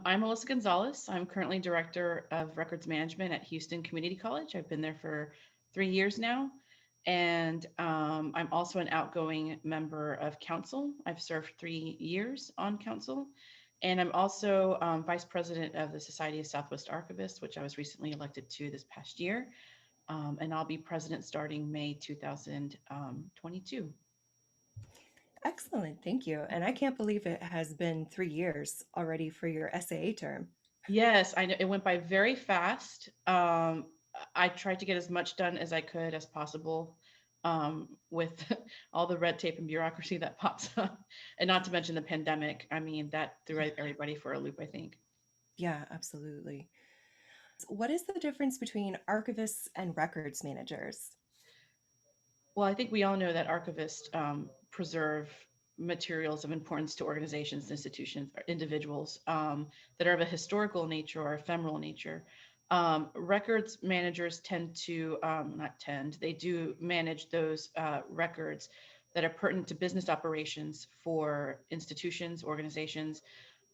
I'm Melissa Gonzales. I'm currently Director of Records Management at Houston Community College. I've been there for 3 years now. And I'm also an outgoing member of council. I've served 3 years on council. And I'm also Vice President of the Society of Southwest Archivists, which I was recently elected to this past year. And I'll be president starting May 2022. Excellent, thank you. And I can't believe it has been 3 years already for your SAA term. Yes, I know it went by very fast. I tried to get as much done as I could as possible with all the red tape and bureaucracy that pops up, and not to mention the pandemic. I mean, that threw everybody for a loop, I think. Yeah, absolutely. What is the difference between archivists and records managers? Well, I think we all know that archivists preserve materials of importance to organizations, institutions, or individuals that are of a historical nature or ephemeral nature. Records managers tend to, not tend, they do manage those records that are pertinent to business operations for institutions, organizations,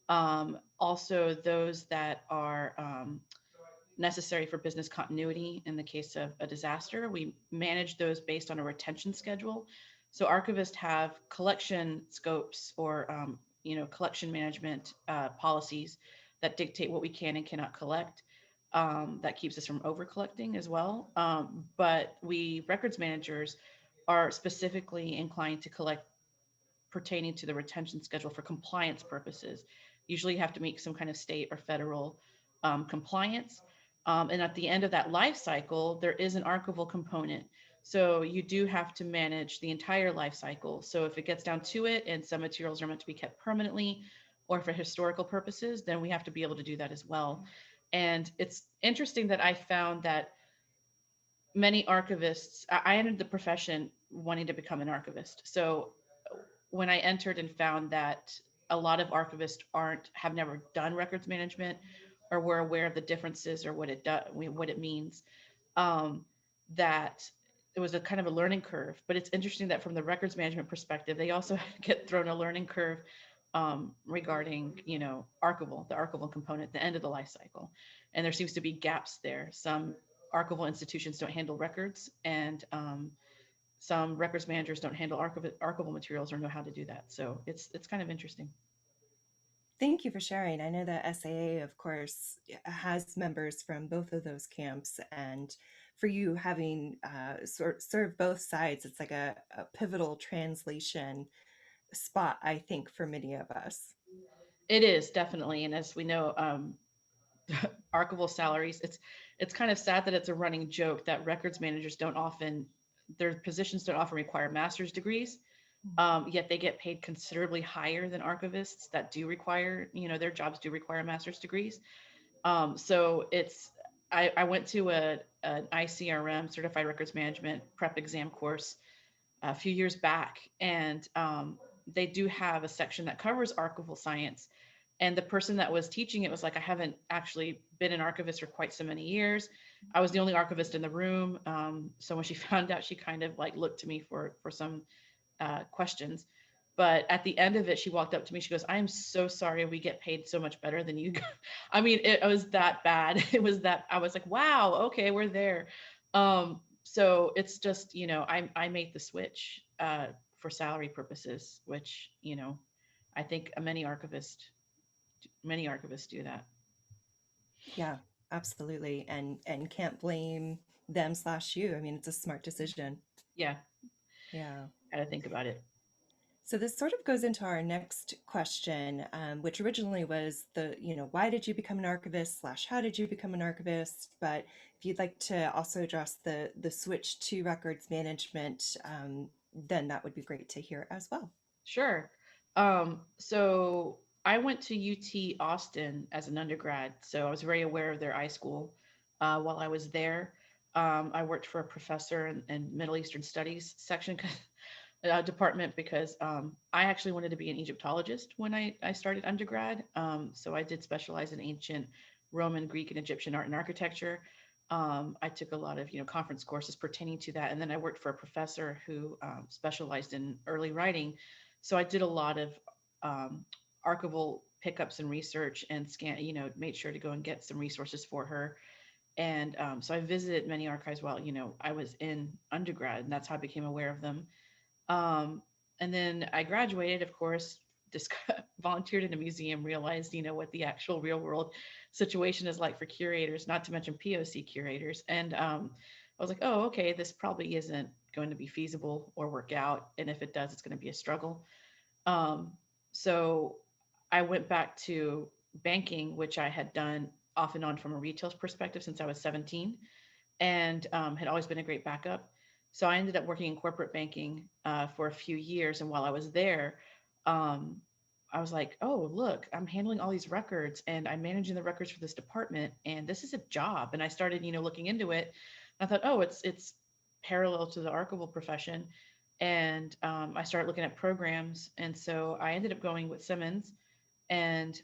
also those that are necessary for business continuity in the case of a disaster. We manage those based on a retention schedule. So archivists have collection scopes or collection management policies that dictate what we can and cannot collect. That keeps us from over collecting as well. But we records managers are specifically inclined to collect pertaining to the retention schedule for compliance purposes. Usually you have to meet some kind of state or federal compliance. And at the end of that life cycle, there is an archival component. So you do have to manage the entire life cycle. So if it gets down to it and some materials are meant to be kept permanently or for historical purposes, then we have to be able to do that as well. And it's interesting that I found that many archivists, I entered the profession wanting to become an archivist. So when I entered and found that a lot of archivists aren't have never done records management or were aware of the differences or what it does, what it means, um, that it was a kind of a learning curve. But it's interesting that from the records management perspective, they also get thrown a learning curve regarding the archival component, the end of the life cycle, and there seems to be gaps there. Some archival institutions don't handle records, and some records managers don't handle archival materials or know how to do that. So it's kind of interesting. Thank you for sharing. I know that SAA, of course, has members from both of those camps. And for you having served both sides, it's like a pivotal translation spot, I think, for many of us. It is definitely, and as we know, archival salaries. It's kind of sad that it's a running joke that records managers don't often their positions don't often require master's degrees. Yet they get paid considerably higher than archivists that do require, their jobs do require master's degrees. So I went to an ICRM, Certified Records Management prep exam course a few years back, and they do have a section that covers archival science. And the person that was teaching it was like, I haven't actually been an archivist for quite so many years. I was the only archivist in the room. So when she found out, she kind of like looked to me for some questions. But at the end of it, she walked up to me. She goes, "I am so sorry. We get paid so much better than you." I mean, it was that bad. It was that I was like, "Wow, okay, we're there." So it's just, I made the switch for salary purposes, which I think many archivists do that. Yeah, absolutely. And can't blame them slash you. I mean, it's a smart decision. Yeah, Yeah. got to think about it. So this sort of goes into our next question, which originally was why did you become an archivist slash how did you become an archivist? But if you'd like to also address the switch to records management, then that would be great to hear as well. Sure. So I went to UT Austin as an undergrad, so I was very aware of their iSchool. While I was there, I worked for a professor in Middle Eastern Studies section department because I actually wanted to be an Egyptologist when I started undergrad. So I did specialize in ancient Roman, Greek, and Egyptian art and architecture. I took a lot of conference courses pertaining to that, and then I worked for a professor who specialized in early writing. So I did a lot of um, archival pickups and research and scan, made sure to go and get some resources for her. And so I visited many archives while, I was in undergrad, and that's how I became aware of them. Um, and then I graduated, of course, just volunteered in a museum, realized, what the actual real world situation is like for curators, not to mention POC curators. And I was like, oh, okay, this probably isn't going to be feasible or work out. And if it does, it's going to be a struggle. Um, so I went back to banking, which I had done off and on from a retail perspective since I was 17, and had always been a great backup. So I ended up working in corporate banking for a few years. And while I was there, um, I was like, oh, look, I'm handling all these records and I'm managing the records for this department. And this is a job. And I started, looking into it. I thought, oh, it's parallel to the archival profession. And I started looking at programs. And so I ended up going with Simmons and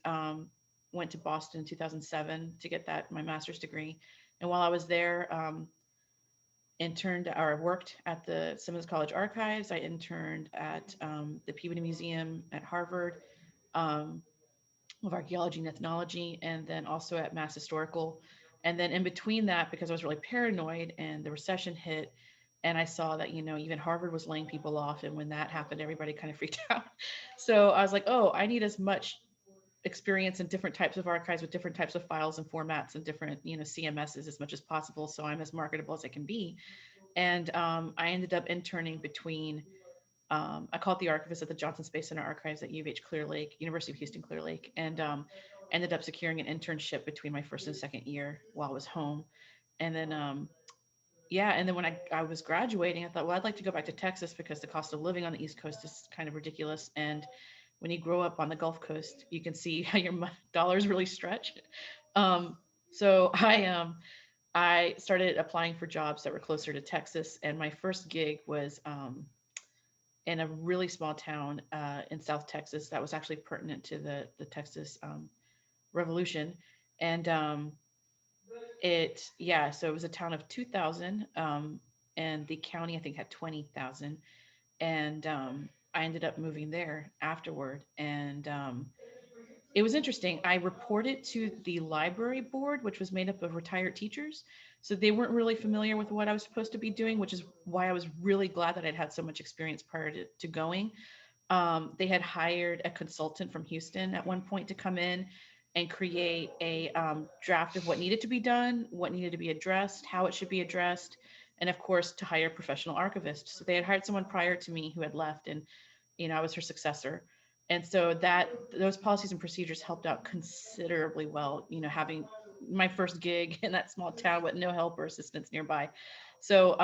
went to Boston in 2007 to get my master's degree. And while I was there, interned or worked at the Simmons College Archives. I interned at the Peabody Museum at Harvard um, of Archaeology and Ethnology, and then also at Mass Historical. And then in between that, because I was really paranoid and the recession hit, and I saw that, even Harvard was laying people off. And when that happened, everybody kind of freaked out. So I was like, oh, I need as much experience in different types of archives with different types of files and formats and different, CMSs as much as possible. So I'm as marketable as I can be. And I ended up interning between, I call it the archivist at the Johnson Space Center Archives at U of H Clear Lake, University of Houston Clear Lake, and ended up securing an internship between my first and second year while I was home. And then, yeah, and then when I was graduating, I thought, well, I'd like to go back to Texas because the cost of living on the East Coast is kind of ridiculous. And when you grow up on the Gulf Coast, you can see how your dollars really stretch. Um, so I started applying for jobs that were closer to Texas, and my first gig was in a really small town in South Texas that was actually pertinent to the Texas Revolution, and so it was a town of 2,000, and the county I think had 20,000, and I ended up moving there afterward, and it was interesting. I reported to the library board, which was made up of retired teachers. So they weren't really familiar with what I was supposed to be doing, which is why I was really glad that I'd had so much experience prior to going. They had hired a consultant from Houston at one point to come in and create a draft of what needed to be done, what needed to be addressed, how it should be addressed, and of course to hire a professional archivist. So they had hired someone prior to me who had left, and I was her successor. And so those policies and procedures helped out considerably well, having my first gig in that small town with no help or assistance nearby. So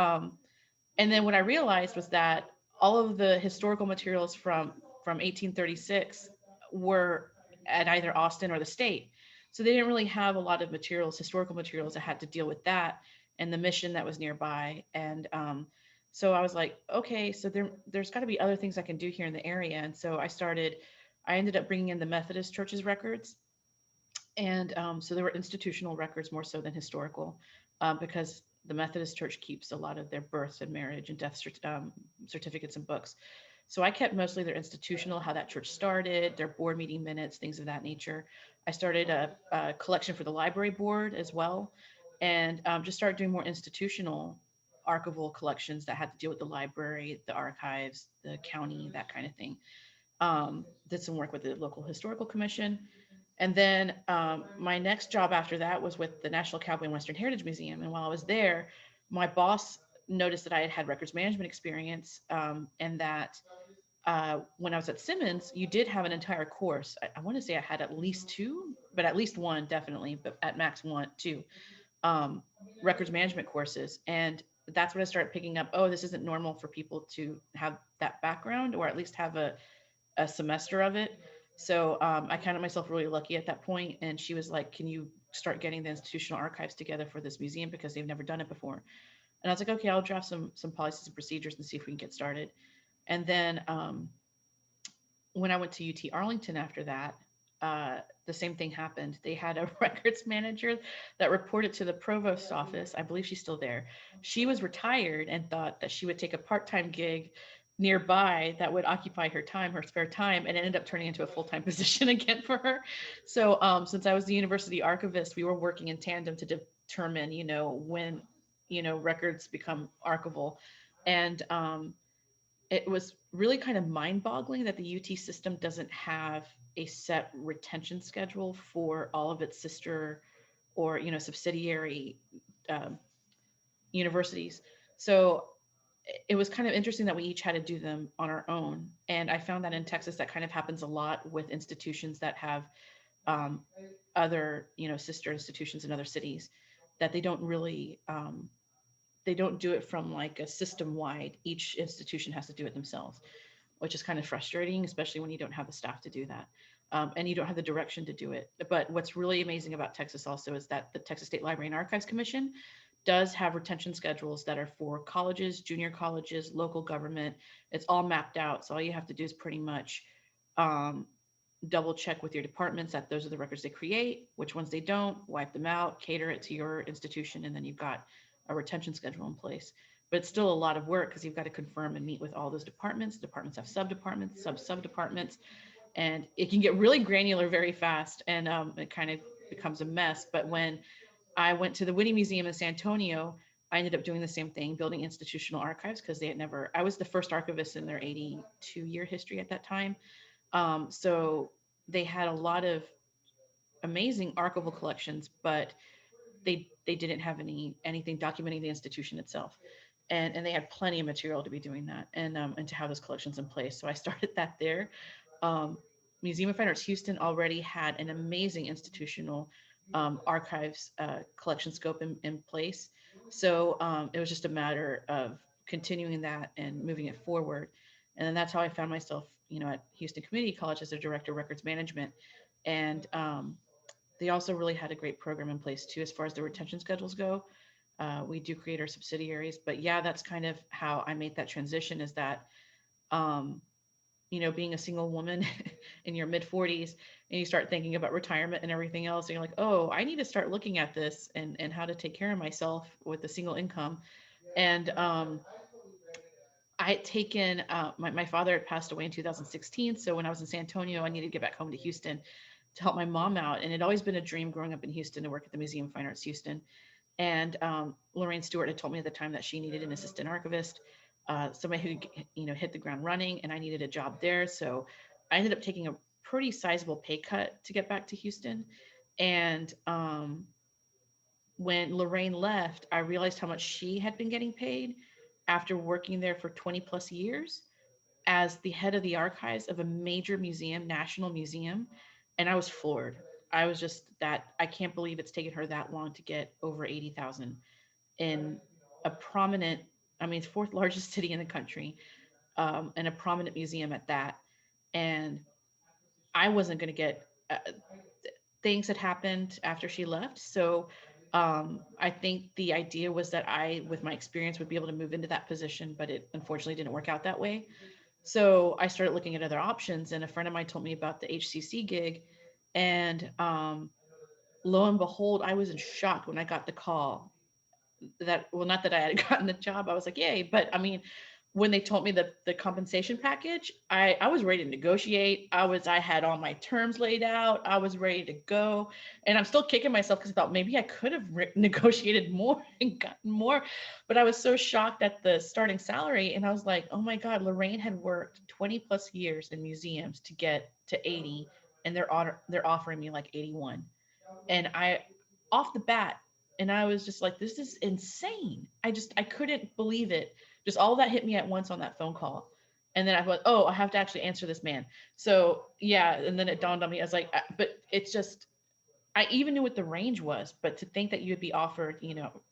and then what I realized was that all of the historical materials from 1836 were at either Austin or the state. So they didn't really have a lot of materials, historical materials that had to deal with that and the mission that was nearby. And so I was like, okay, so there's got to be other things I can do here in the area. And so I ended up bringing in the Methodist Church's records. And so there were institutional records more so than historical, because the Methodist Church keeps a lot of their birth and marriage and death certificates and books. So I kept mostly their institutional, how that church started, their board meeting minutes, things of that nature. I started a collection for the library board as well, and just started doing more institutional archival collections that had to deal with the library, the archives, the county, that kind of thing. Did some work with the local historical commission. And then my next job after that was with the National Cowboy and Western Heritage Museum. And while I was there, my boss noticed that I had had records management experience, and that when I was at Simmons, you did have an entire course. I want to say I had at least two, but at least one definitely, but at max one, two um, records management courses. And that's when I started picking up, oh, this isn't normal for people to have that background or at least have a semester of it. So I counted myself really lucky at that point. And she was like, can you start getting the institutional archives together for this museum because they've never done it before? And I was like, okay, I'll draft some policies and procedures and see if we can get started. And then when I went to UT Arlington after that, the same thing happened. They had a records manager that reported to the provost office. I believe she's still there. She was retired and thought that she would take a part-time gig nearby that would occupy her time, her spare time, and it ended up turning into a full-time position again for her. So since I was the university archivist, we were working in tandem to determine, when, records become archival. And it was really kind of mind-boggling that the UT system doesn't have a set retention schedule for all of its sister or, subsidiary um, universities. So it was kind of interesting that we each had to do them on our own. And I found that in Texas, that kind of happens a lot with institutions that have um, other, sister institutions in other cities, that they don't do it from like a system wide. Each institution has to do it themselves, which is kind of frustrating, especially when you don't have the staff to do that. And you don't have the direction to do it. But what's really amazing about Texas also is that the Texas State Library and Archives Commission does have retention schedules that are for colleges, junior colleges, local government. It's all mapped out. So all you have to do is pretty much um, double check with your departments that those are the records they create, which ones they don't, wipe them out, cater it to your institution, and then you've got a retention schedule in place. But it's still a lot of work because you've got to confirm and meet with all those departments. Departments have sub-departments, sub-sub-departments, and it can get really granular very fast, and it kind of becomes a mess. But when I went to the Whitney Museum in San Antonio, I ended up doing the same thing, building institutional archives, because they had never, I was the first archivist in their 82-year history at that time. So they had a lot of amazing archival collections, but they didn't have anything documenting the institution itself, and they had plenty of material to be doing that, and to have those collections in place. So I started that there. Um, Museum of Fine Arts Houston already had an amazing institutional archives collection scope in place. So it was just a matter of continuing that and moving it forward. And then that's how I found myself, at Houston Community College as a director of records management. And they also really had a great program in place too, as far as the retention schedules go. We do create our subsidiaries, but yeah, that's kind of how I made that transition. Is that um, being a single woman in your mid 40s, and you start thinking about retirement and everything else, and you're like, oh, I need to start looking at this and how to take care of myself with a single income. And I had taken my father had passed away in 2016, so when I was in San Antonio, I needed to get back home to Houston to help my mom out, and it had always been a dream growing up in Houston to work at the Museum of Fine Arts Houston. And Lorraine Stewart had told me at the time that she needed an assistant archivist, somebody who hit the ground running, and I needed a job there. So I ended up taking a pretty sizable pay cut to get back to Houston. And when Lorraine left, I realized how much she had been getting paid after working there for 20 plus years as the head of the archives of a major museum, national museum. And I was floored. I was just that I can't believe it's taken her that long to get over 80,000 in a prominent, I mean, fourth largest city in the country, and a prominent museum at that. And I wasn't going to get things had happened after she left. So I think the idea was that I, with my experience, would be able to move into that position, but it unfortunately didn't work out that way. So I started looking at other options, and a friend of mine told me about the HCC gig, and lo and behold, I was in shock when I got the call that, well, not that I had gotten the job, I was like, yay. But I mean, when they told me the compensation package, I was ready to negotiate. I had all my terms laid out. I was ready to go. And I'm still kicking myself because I thought maybe I could have negotiated more and gotten more. But I was so shocked at the starting salary. And I was like, oh my God, Lorraine had worked 20 plus years in museums to get to 80, and they're offering me like 81. And I, off the bat, and I was just like, this is insane. I couldn't believe it. Just all that hit me at once on that phone call. And then I thought, oh, I have to actually answer this man. So yeah, and then it dawned on me. I was like, but it's just, I even knew what the range was, but to think that you would be offered,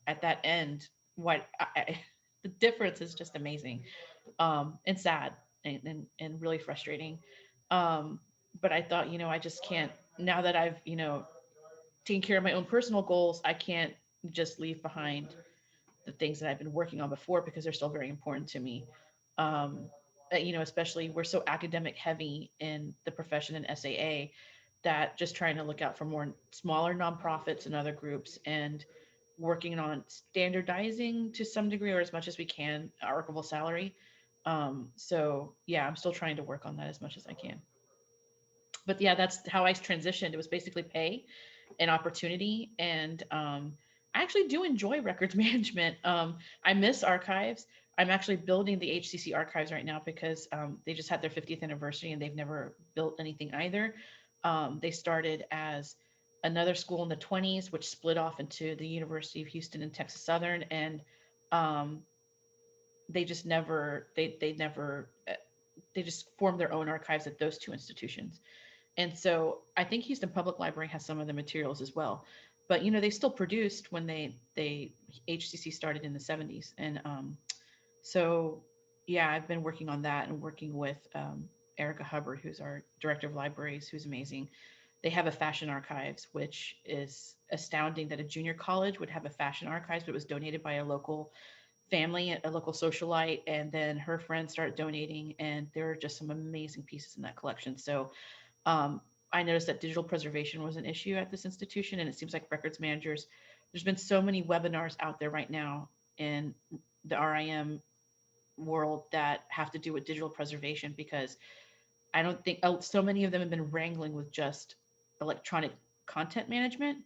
at that end, the difference is just amazing, and sad, and really frustrating. But I thought, I just can't, now that I've, taking care of my own personal goals, I can't just leave behind the things that I've been working on before, because they're still very important to me. Um, Especially we're so academic heavy in the profession in SAA, that just trying to look out for more smaller nonprofits and other groups, and working on standardizing to some degree, or as much as we can, archival salary, So yeah, I'm still trying to work on that as much as I can. But yeah, that's how I transitioned. It was basically pay and opportunity. And I actually do enjoy records management. I miss archives. I'm actually building the HCC archives right now because they just had their 50th anniversary and they've never built anything either. They started as another school in the 20s, which split off into the University of Houston and Texas Southern. And um, they just never, they never, they just formed their own archives at those two institutions. And so I think Houston Public Library has some of the materials as well. But they still produced when they HCC started in the 70s. And so yeah, I've been working on that and working with Erica Hubbard, who's our director of libraries, who's amazing. They have a fashion archives, which is astounding that a junior college would have a fashion archives, but it was donated by a local family, a local socialite, and then her friends started donating, and there are just some amazing pieces in that collection. So um, I noticed that digital preservation was an issue at this institution, and it seems like records managers, there's been so many webinars out there right now in the RIM world that have to do with digital preservation because I don't think so many of them have been wrangling with just electronic content management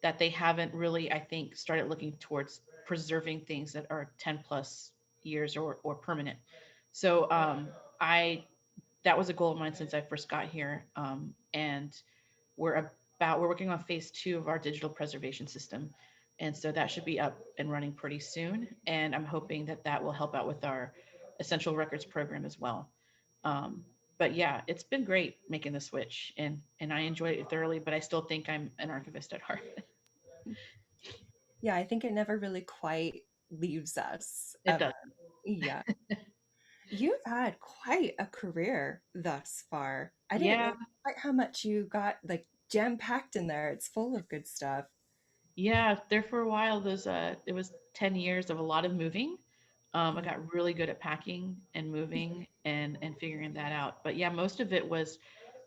that they haven't really, I think, started looking towards preserving things that are 10 plus years or permanent. So I that was a goal of mine since I first got here. And we're working on phase 2 of our digital preservation system. And so that should be up and running pretty soon. And I'm hoping that that will help out with our essential records program as well. Um, but yeah, it's been great making the switch and I enjoyed it thoroughly, but I still think I'm an archivist at heart. Yeah, I think it never really quite leaves us. It does. Yeah. You've had quite a career thus far. I didn't Yeah. know quite how much you got like jam-packed in there. It's full of good stuff. Yeah, there for a while. It was 10 years of a lot of moving. I Mm. got really good at packing and moving and figuring that out. But yeah, most of it was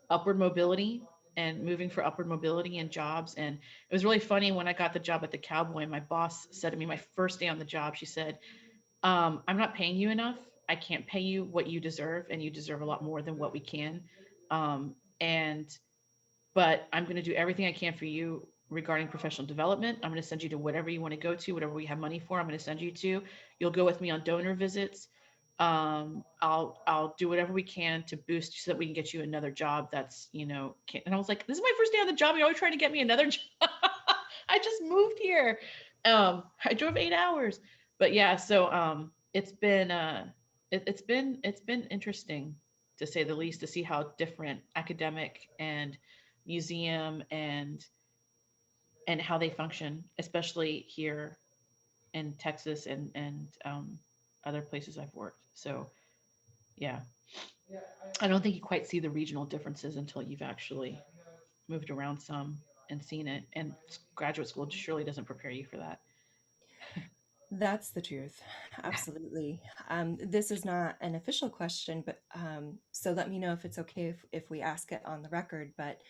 upward mobility and moving for upward mobility and jobs. And it was really funny when I got the job at the Cowboy. My boss said to me my first day on the job, she said, "I'm not paying you enough. I can't pay you what you deserve, and you deserve a lot more than what we can. And but I'm going to do everything I can for you regarding professional development. I'm going to send you to whatever you want to go to, whatever we have money for. I'm going to send you to. You'll go with me on donor visits. I'll do whatever we can to boost so that we can get you another job. That's And I was like, this is my first day on the job. You're always trying to get me another job. I just moved here. I drove 8 hours, but yeah. So it's been interesting to say the least to see how different academic and museum and how they function, especially here in Texas and other places I've worked. So yeah, I don't think you quite see the regional differences until you've actually moved around some and seen it. And graduate school surely doesn't prepare you for that. That's the truth. Absolutely. This is not an official question, but so let me know if it's okay if we ask it on the record. But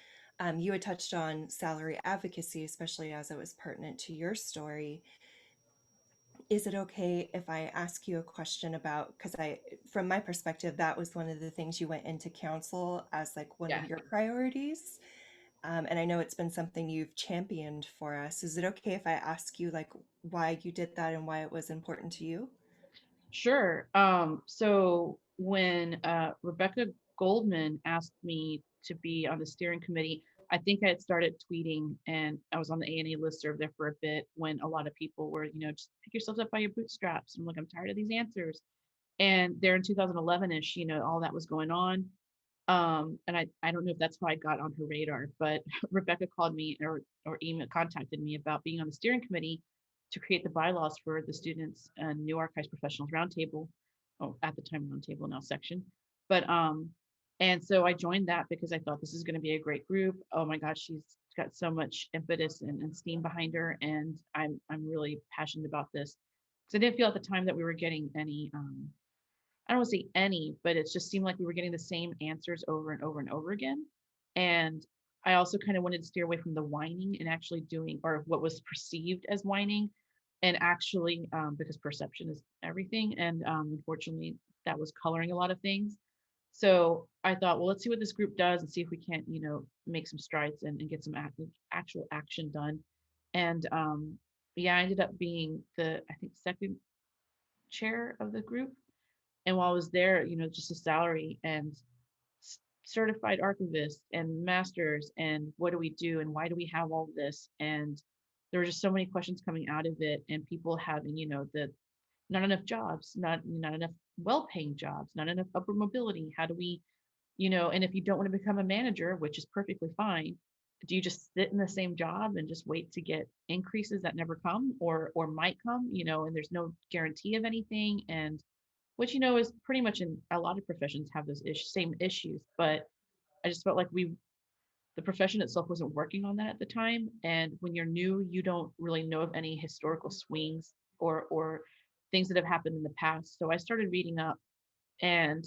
you had touched on salary advocacy, especially as it was pertinent to your story. Is it okay if I ask you a question about, because from my perspective, that was one of the things you went into council as like one of Yeah, your priorities. And I know it's been something you've championed for us. Is it okay if I ask you like why you did that and why it was important to you? sure. So when Rebecca Goldman asked me to be on the steering committee, I think I had started tweeting and I was on the ANA listserv there for a bit when a lot of people were, just pick yourselves up by your bootstraps. I'm like, I'm tired of these answers. And there in 2011ish, all that was going on. And I don't know if that's how I got on her radar, but Rebecca called me or email contacted me about being on the steering committee to create the bylaws for the students and new archives professionals roundtable. Oh, at the time roundtable, now section. But and so I joined that because I thought this is going to be a great group. Oh my gosh, she's got so much impetus and steam behind her, and I'm really passionate about this because I didn't feel at the time that we were getting any I don't want to say any, but it just seemed like we were getting the same answers over and over and over again. And I also kind of wanted to steer away from the whining and actually doing, or what was perceived as whining, and actually, because perception is everything. And unfortunately, that was coloring a lot of things. So I thought, well, let's see what this group does and see if we can't, make some strides and get some actual action done. And yeah, I ended up being the, I think, second chair of the group. And while I was there, just a salary and certified archivist and masters and what do we do and why do we have all this? And there were just so many questions coming out of it and people having, the not enough jobs, not enough well-paying jobs, not enough upward mobility. How do we, and if you don't want to become a manager, which is perfectly fine, do you just sit in the same job and just wait to get increases that never come or might come, and there's no guarantee of anything? And which, is pretty much in a lot of professions have those same issues. But I just felt like the profession itself wasn't working on that at the time. And when you're new, you don't really know of any historical swings or things that have happened in the past. So I started reading up and,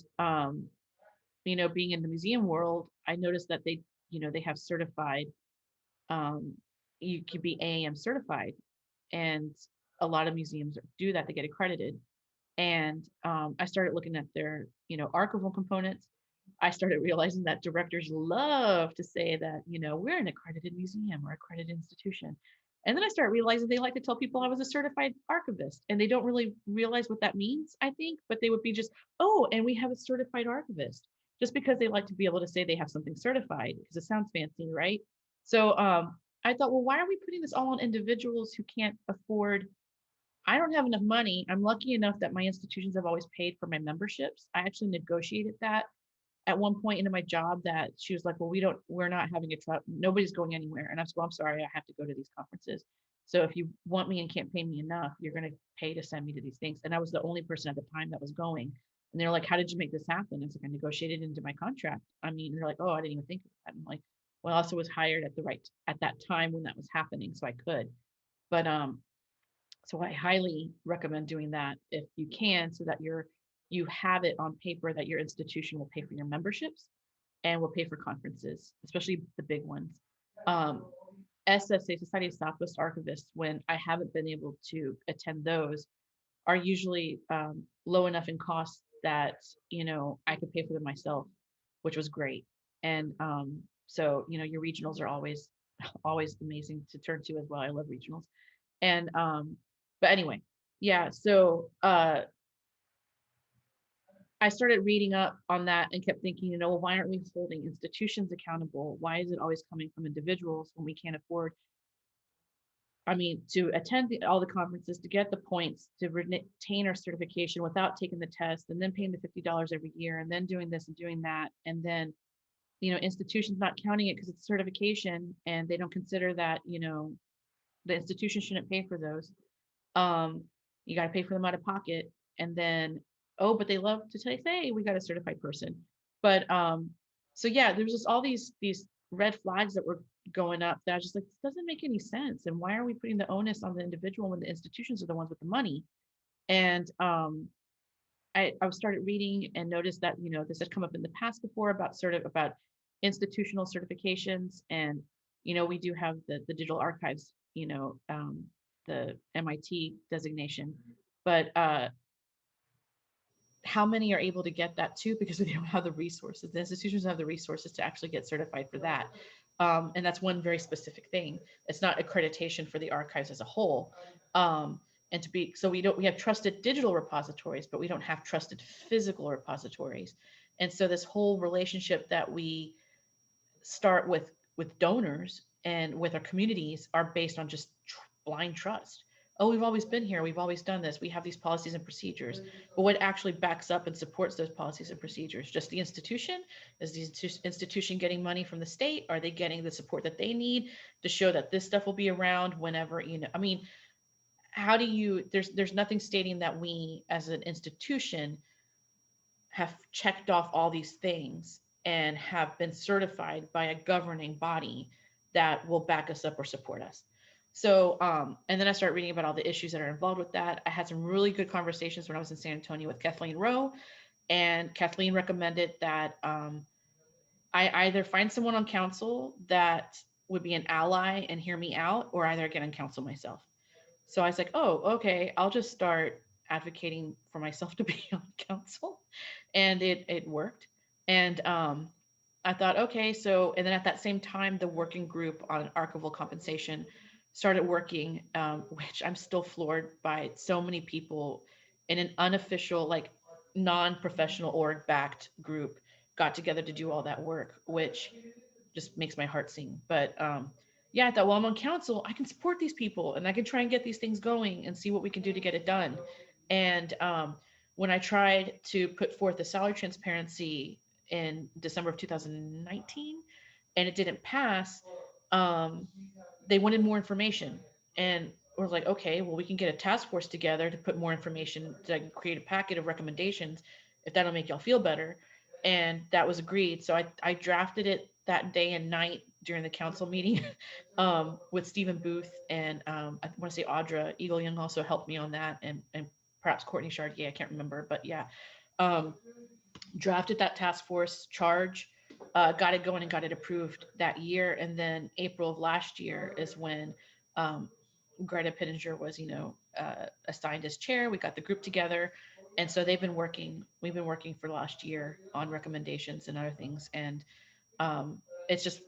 being in the museum world, I noticed that they have certified, um, you could be AAM certified. And a lot of museums do that, they get accredited. And I started looking at their, archival components. I started realizing that directors love to say that, we're an accredited museum or accredited institution. And then I started realizing they like to tell people I was a certified archivist, and they don't really realize what that means, I think, but they would be just, oh, and we have a certified archivist, just because they like to be able to say they have something certified because it sounds fancy, right? So I thought, well, why are we putting this all on individuals who can't afford? I don't have enough money. I'm lucky enough that my institutions have always paid for my memberships. I actually negotiated that at one point into my job, that she was like, well, we're not having a truck. Nobody's going anywhere. And I said, well, I'm sorry, I have to go to these conferences. So if you want me and can't pay me enough, you're going to pay to send me to these things. And I was the only person at the time that was going. And they're like, how did you make this happen? It's like, I negotiated into my contract. I mean, they're like, oh, I didn't even think of that. I'm like, well, I also was hired at that time when that was happening. So I could, but, so I highly recommend doing that if you can, so that you have it on paper that your institution will pay for your memberships and will pay for conferences, especially the big ones. Um, SSA, Society of Southwest Archivists, when I haven't been able to attend those, are usually low enough in cost that I could pay for them myself, which was great. And so your regionals are always always amazing to turn to as well. I love regionals. And but anyway, yeah, so I started reading up on that and kept thinking, well, why aren't we holding institutions accountable? Why is it always coming from individuals when we can't afford, I mean, to attend all the conferences, to get the points, to retain our certification without taking the test, and then paying the $50 every year, and then doing this and doing that, and then institutions not counting it because it's certification, and they don't consider that the institution shouldn't pay for those. You got to pay for them out of pocket, and then, oh, but they love to say we got a certified person. But so yeah, there's just all these red flags that were going up that I was just like, this doesn't make any sense. And why are we putting the onus on the individual when the institutions are the ones with the money? And I started reading and noticed that this had come up in the past before about institutional certifications. And we do have the digital archives, the MIT designation, but how many are able to get that too, because they don't have the resources? The institutions don't have the resources to actually get certified for that. And that's one very specific thing. It's not accreditation for the archives as a whole. And we have trusted digital repositories, but we don't have trusted physical repositories. And so this whole relationship that we start with donors and with our communities are based on just blind trust. Oh, we've always been here, we've always done this, we have these policies and procedures. But what actually backs up and supports those policies and procedures? Just the institution? Is the institution getting money from the state? Are they getting the support that they need to show that this stuff will be around whenever, I mean, how do you, there's nothing stating that we as an institution have checked off all these things and have been certified by a governing body that will back us up or support us. So, and then I started reading about all the issues that are involved with that. I had some really good conversations when I was in San Antonio with Kathleen Rowe, and Kathleen recommended that I either find someone on council that would be an ally and hear me out, or either get on council myself. So I was like, oh, okay, I'll just start advocating for myself to be on council, and it worked. And I thought, okay, so, and then at that same time, the working group on archival compensation started working, which I'm still floored by. So many people in an unofficial, like non-professional org backed group got together to do all that work, which just makes my heart sing. But yeah, I thought, well, I'm on council, I can support these people and I can try and get these things going and see what we can do to get it done. And when I tried to put forth a salary transparency in December of 2019 and it didn't pass, um, they wanted more information. And we're like, okay, well, we can get a task force together to put more information, to create a packet of recommendations if that'll make y'all feel better. And that was agreed. So I drafted it that day and night during the council meeting with Stephen Booth and I want to say Audra Eagle Young also helped me on that, and perhaps Courtney Chartier, I can't remember, but yeah, um, drafted that task force charge, got it going and got it approved that year. And then April of last year is when um, Greta Pittenger was, assigned as chair. We got the group together. And so we've been working for last year on recommendations and other things. And it's just,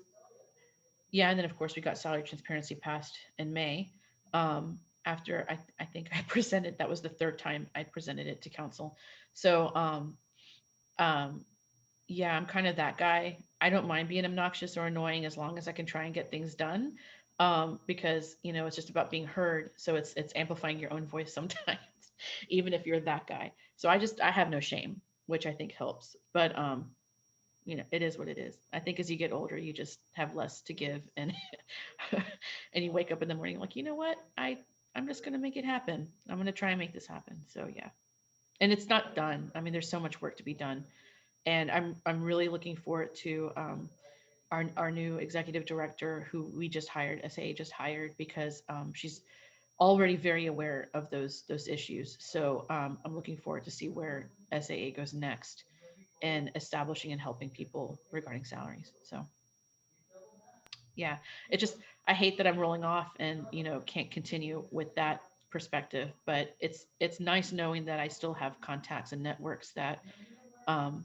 yeah. And then, of course, we got salary transparency passed in May. After I think I presented, that was the third time I presented it to council. So, um, yeah, I'm kind of that guy. I don't mind being obnoxious or annoying as long as I can try and get things done. Because it's just about being heard. So it's amplifying your own voice sometimes, even if you're that guy. So I have no shame, which I think helps. But it is what it is. I think as you get older, you just have less to give, and and you wake up in the morning like, you know what, I'm just gonna make it happen. I'm gonna try and make this happen. So yeah, and it's not done. I mean, there's so much work to be done, and I'm really looking forward to our new executive director who we just hired, SAA just hired, because she's already very aware of those issues. So I'm looking forward to see where SAA goes next in establishing and helping people regarding salaries. So yeah, it just, I hate that I'm rolling off and can't continue with that perspective, but it's nice knowing that I still have contacts and networks that um,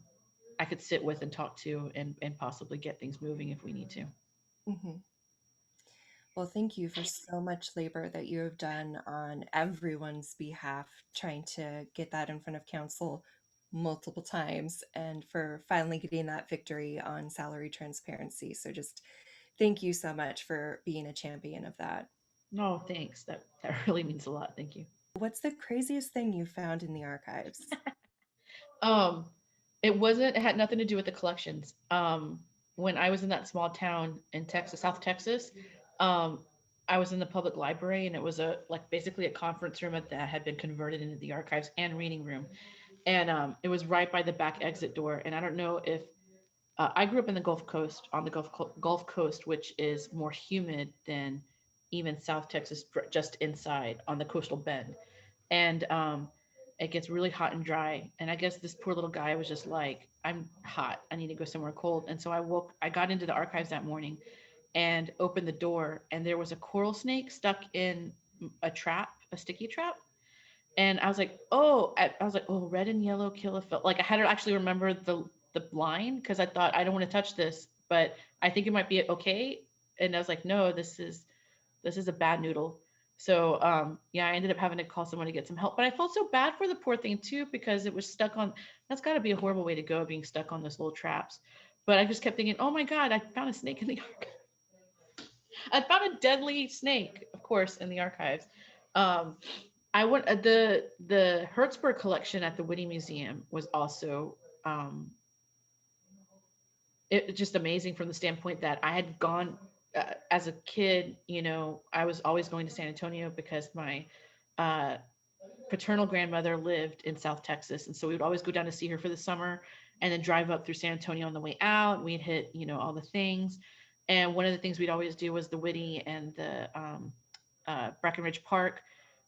I could sit with and talk to and possibly get things moving if we need to. Hmm. Well, thank you for so much labor that you have done on everyone's behalf, trying to get that in front of council multiple times and for finally getting that victory on salary transparency. So just thank you so much for being a champion of that. No, thanks. That really means a lot. Thank you. What's the craziest thing you found in the archives? Um, it had nothing to do with the collections. When I was in that small town in Texas, South Texas, um, I was in the public library and it was basically a conference room that had been converted into the archives and reading room. And it was right by the back exit door. And I don't know if I grew up in the Gulf Coast, on the Gulf Coast, which is more humid than even South Texas, just inside on the coastal bend. And it gets really hot and dry. And I guess this poor little guy was just like, I'm hot. I need to go somewhere cold. And so I got into the archives that morning and opened the door, and there was a coral snake stuck in a trap, a sticky trap. And I was like, oh, I was like, oh, red and yellow kill a like I had to actually remember the line because I thought I don't want to touch this, but I think it might be okay. And I was like, no, this is a bad noodle. So yeah, I ended up having to call someone to get some help. But I felt so bad for the poor thing too because it was stuck on. That's got to be a horrible way to go, being stuck on those little traps. But I just kept thinking, oh my god, I found a snake in the archive. I found a deadly snake, of course, in the archives. Um, I went the Hertzberg collection at the Whitty Museum was also just amazing from the standpoint that I had gone as a kid. I was always going to San Antonio because my uh, paternal grandmother lived in South Texas, and so we would always go down to see her for the summer, and then drive up through San Antonio on the way out. We'd hit all the things, and one of the things we'd always do was the Whitty and the Breckenridge Park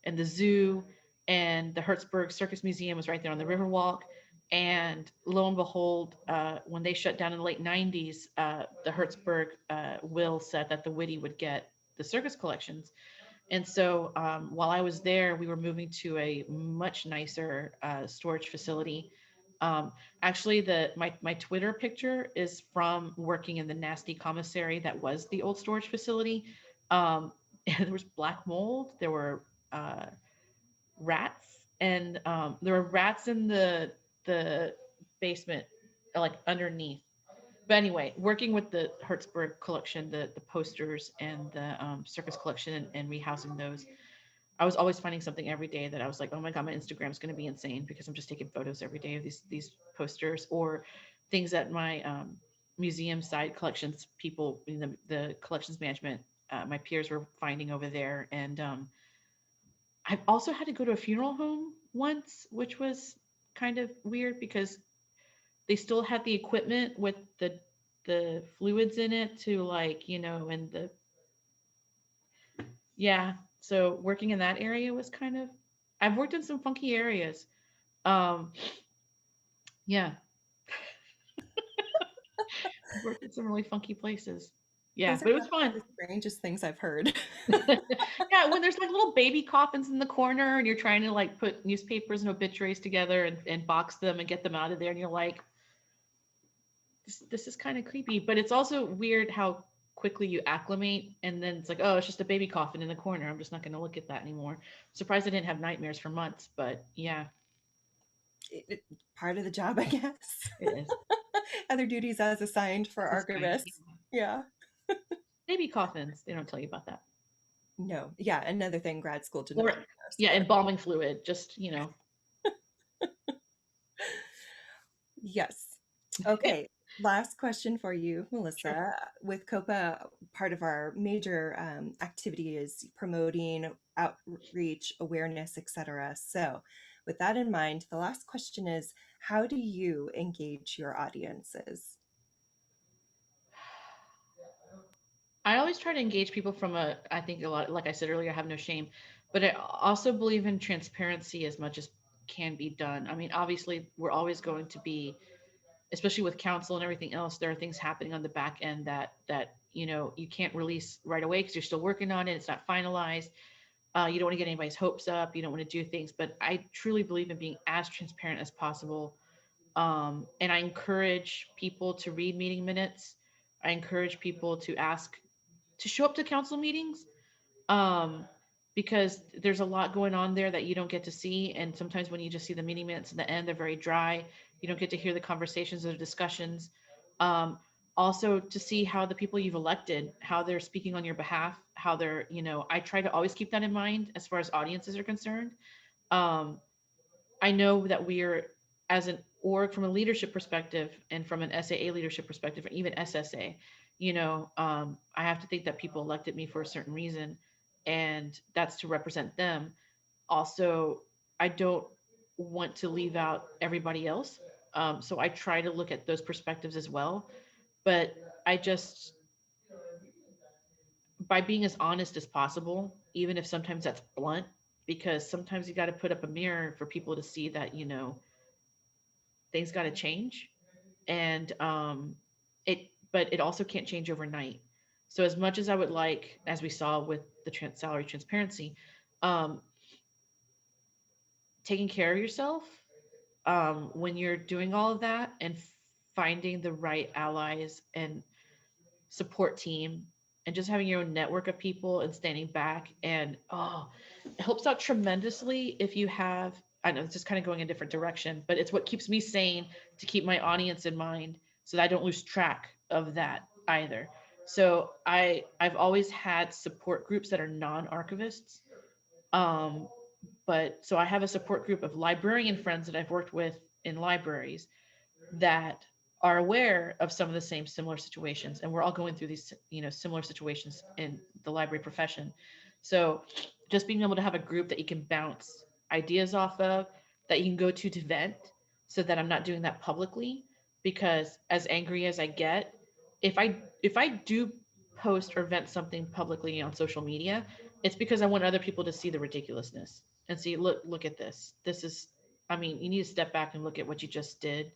and the zoo, and the Hertzberg Circus Museum was right there on the Riverwalk. And lo and behold, when they shut down in the late 90s, the Hertzberg will said that the Whitty would get the circus collections. And so while I was there, we were moving to a much nicer storage facility. Um, Actually, my Twitter picture is from working in the nasty commissary that was the old storage facility. And there was black mold. There were rats, and there were rats in the basement, like underneath. But anyway, working with the Hertzberg collection, the posters and the circus collection, and rehousing those, I was always finding something every day that I was like, oh my god, my Instagram's going to be insane because I'm just taking photos every day of these posters or things that my museum side collections people, the collections management, my peers were finding over there. And I've also had to go to a funeral home once, which was kind of weird because they still had the equipment with the fluids in it to, like, and the yeah. So working in that area was kind of, I've worked in some funky areas. Um yeah, I've worked in some really funky places. Yeah, Those are but it was definitely fun. the strangest things I've heard. Yeah, when there's like little baby coffins in the corner and you're trying to like put newspapers and obituaries together and box them and get them out of there, and you're like, this is kind of creepy, but it's also weird how quickly you acclimate, and then it's like, oh, it's just a baby coffin in the corner. I'm just not going to look at that anymore. Surprised I didn't have nightmares for months, but yeah, Part of the job, I guess. it is. Other duties as assigned for It's assigned. archivists. Yeah. Baby coffins, they don't tell you about that. No. Yeah. Another thing grad school did not Or prepare us yeah, for. embalming fluid, just Yes. Okay. Last question for you, Sure. Melissa. With COPA, part of our major activity is promoting outreach, awareness, etc. So, with that in mind, the last question is, how do you engage your audiences? I always try to engage people from I think a lot, like I said earlier, I have no shame, but I also believe in transparency as much as can be done. I mean, obviously, we're always going to be, especially with council and everything else, there are things happening on the back end that you can't release right away because you're still working on it. It's not finalized. You don't want to get anybody's hopes up. You don't want to do things, but I truly believe in being as transparent as possible. And I encourage people to read meeting minutes. I encourage people to ask to show up to council meetings, um, because there's a lot going on there that you don't get to see. And sometimes when you just see the meeting minutes in the end, they're very dry. You don't get to hear the conversations or discussions. Um, Also, to see how the people you've elected, how they're speaking on your behalf, how they're, I try to always keep that in mind as far as audiences are concerned. Um, I know that we're, as an org, from a leadership perspective and from an SAA leadership perspective, and even SSA, I have to think that people elected me for a certain reason, and that's to represent them. Also, I don't want to leave out everybody else. So I try to look at those perspectives as well. But I just, by being as honest as possible, even if sometimes that's blunt, because sometimes you got to put up a mirror for people to see that, things got to change. And but it also can't change overnight. So as much as I would like, as we saw with the salary transparency, um, taking care of yourself when you're doing all of that, and finding the right allies and support team, and just having your own network of people and standing back, and it helps out tremendously if you have, I know it's just kind of going a different direction, but it's what keeps me sane, to keep my audience in mind so that I don't lose track of that either. So I've always had support groups that are non-archivists. um, but so I have a support group of librarian friends that I've worked with in libraries that are aware of some of the same similar situations, and we're all going through these similar situations in the library profession. So just being able to have a group that you can bounce ideas off of, that you can go to vent, so that I'm not doing that publicly, because as angry as I get, if I do post or vent something publicly on social media, it's because I want other people to see the ridiculousness and see, look at this, I mean, you need to step back and look at what you just did.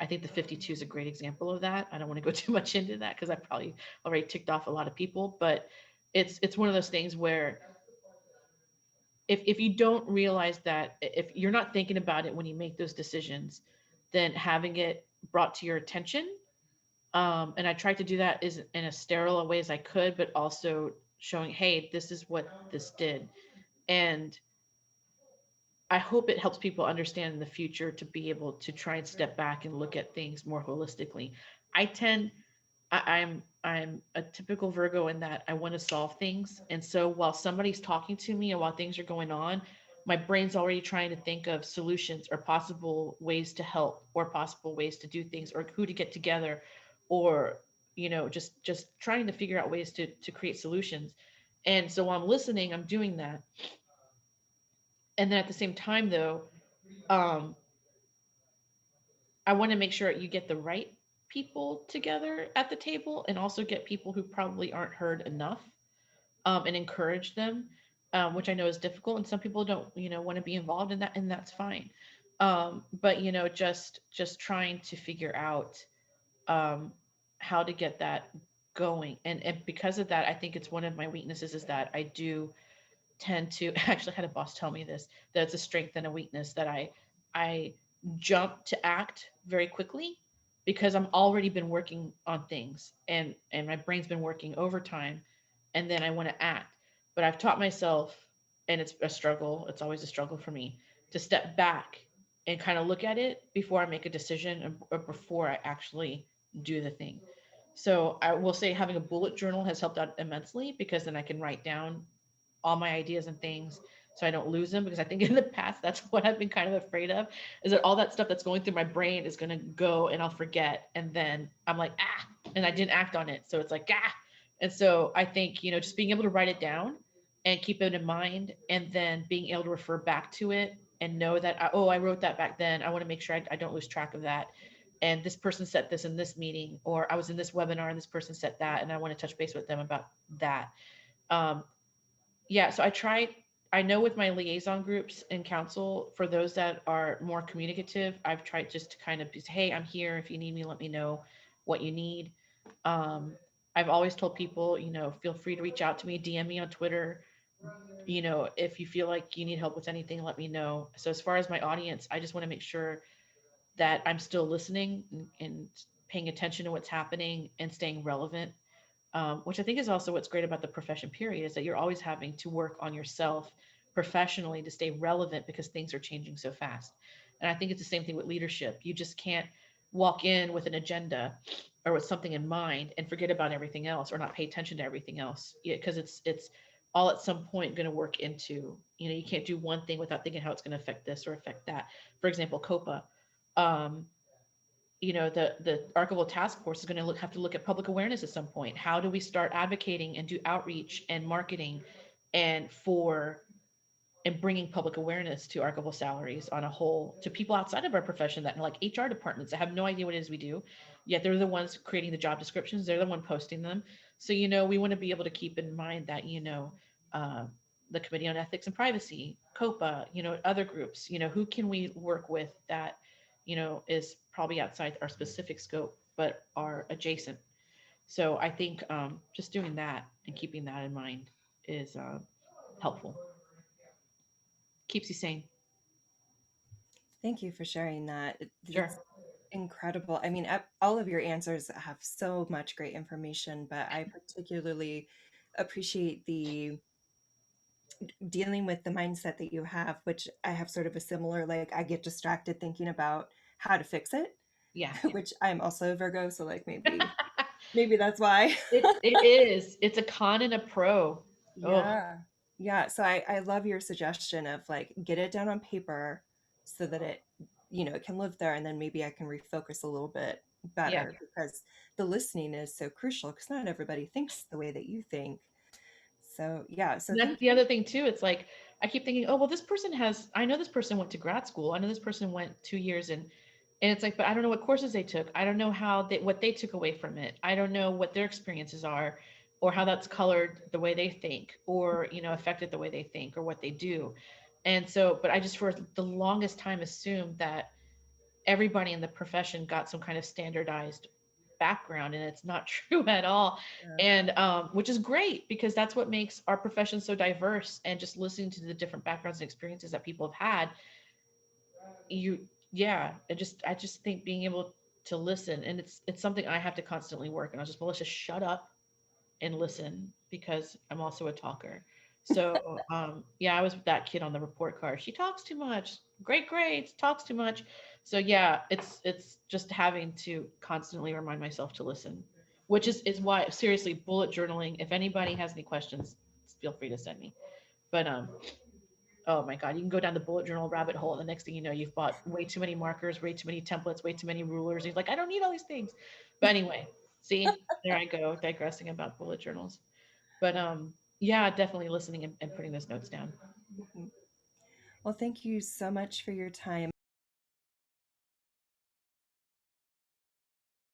I think the 52 is a great example of that. I don't want to go too much into that because I probably already ticked off a lot of people, but it's one of those things where if you don't realize that, if you're not thinking about it when you make those decisions, then having it brought to your attention, and I tried to do that is in as sterile a way as I could, but also showing, hey, this is what this did. And I hope it helps people understand in the future to be able to try and step back and look at things more holistically. I tend I'm a typical Virgo in that I want to solve things. And so while somebody's talking to me and while things are going on, my brain's already trying to think of solutions or possible ways to help or possible ways to do things or who to get together, or just trying to figure out ways to create solutions. And so while I'm listening, I'm doing that. And then at the same time though, um I want to make sure you get the right people together at the table and also get people who probably aren't heard enough, and encourage them, which I know is difficult. And some people don't, want to be involved in that, and that's fine. But just trying to figure out um, how to get that going. And because of that, I think it's one of my weaknesses is that I do tend to I actually had a boss tell me this, that it's a strength and a weakness that I jump to act very quickly because I'm already been working on things, and my brain's been working overtime, and then I want to act. But I've taught myself, and it's a struggle, it's always a struggle for me, to step back and kind of look at it before I make a decision or before I actually do the thing. So I will say having a bullet journal has helped out immensely because then I can write down all my ideas and things so I don't lose them, because I think in the past that's what I've been kind of afraid of, is that all that stuff that's going through my brain is going to go and I'll forget, and then I'm like, and I didn't act on it, so it's like, and so I think, just being able to write it down and keep it in mind, and then being able to refer back to it and know that I wrote that back then, I want to make sure I don't lose track of that, and this person said this in this meeting, or I was in this webinar and this person said that, and I want to touch base with them about that. um, yeah, so I know with my liaison groups and council, for those that are more communicative, I've tried just to kind of be, hey, I'm here. If you need me, let me know what you need. Um, I've always told people, feel free to reach out to me, DM me on Twitter. If you feel like you need help with anything, let me know. So as far as my audience, I just want to make sure that I'm still listening and paying attention to what's happening and staying relevant, which I think is also what's great about the profession period, is that you're always having to work on yourself professionally to stay relevant because things are changing so fast. And I think it's the same thing with leadership. You just can't walk in with an agenda or with something in mind and forget about everything else or not pay attention to everything else, because it's all at some point going to work into, you can't do one thing without thinking how it's going to affect this or affect that. For example, COPA. Um, the archival task force is going to have to look at public awareness at some point. How do we start advocating and do outreach and marketing and for and bringing public awareness to archival salaries on a whole, to people outside of our profession, that like HR departments that have no idea what it is we do, yet they're the ones creating the job descriptions, they're the one posting them. So we want to be able to keep in mind that uh, the Committee on Ethics and Privacy, COPA, other groups, who can we work with that is probably outside our specific scope but are adjacent. So I think just doing that and keeping that in mind is helpful, keeps you sane. Thank you for sharing that. Sure. It's incredible. I mean, all of your answers have so much great information, but I particularly appreciate the dealing with the mindset that you have, which I have sort of a similar, like, I get distracted thinking about how to fix it, Yeah. which I'm also a Virgo, so like maybe that's why. It is. It's a con and a pro. Oh, Yeah. Yeah. So I love your suggestion of like get it down on paper so that it can live there, and then maybe I can refocus a little bit yeah. better because the listening is so crucial because not everybody thinks the way that you think. So yeah, so And that's thank the you. other thing too. It's like I keep thinking, oh well, I know this person went to grad school. I know this person went 2 years, and it's like, but I don't know what courses they took. I don't know what they took away from it. I don't know what their experiences are, or how that's colored the way they think, or affected the way they think, or what they do. And so, but I just for the longest time assumed that everybody in the profession got some kind of standardized background, and it's not true at all. Yeah. And which is great because that's what makes our profession so diverse. And just listening to the different backgrounds and experiences that people have had, you yeah, I just think being able to listen, and it's something I have to constantly work. And I was just, Melissa, shut up and listen, because I'm also a talker. So yeah, I was that kid on the report card. She talks too much. Great grades, talks too much. So yeah, it's just having to constantly remind myself to listen, which is why, seriously, bullet journaling. If anybody has any questions, feel free to send me. But oh my God, you can go down the bullet journal rabbit hole. And the next thing you know, you've bought way too many markers, way too many templates, way too many rulers. He's like, I don't need all these things. But anyway, see, there I go, digressing about bullet journals. But yeah, definitely listening and putting those notes down. Mhm. Well, thank you so much for your time.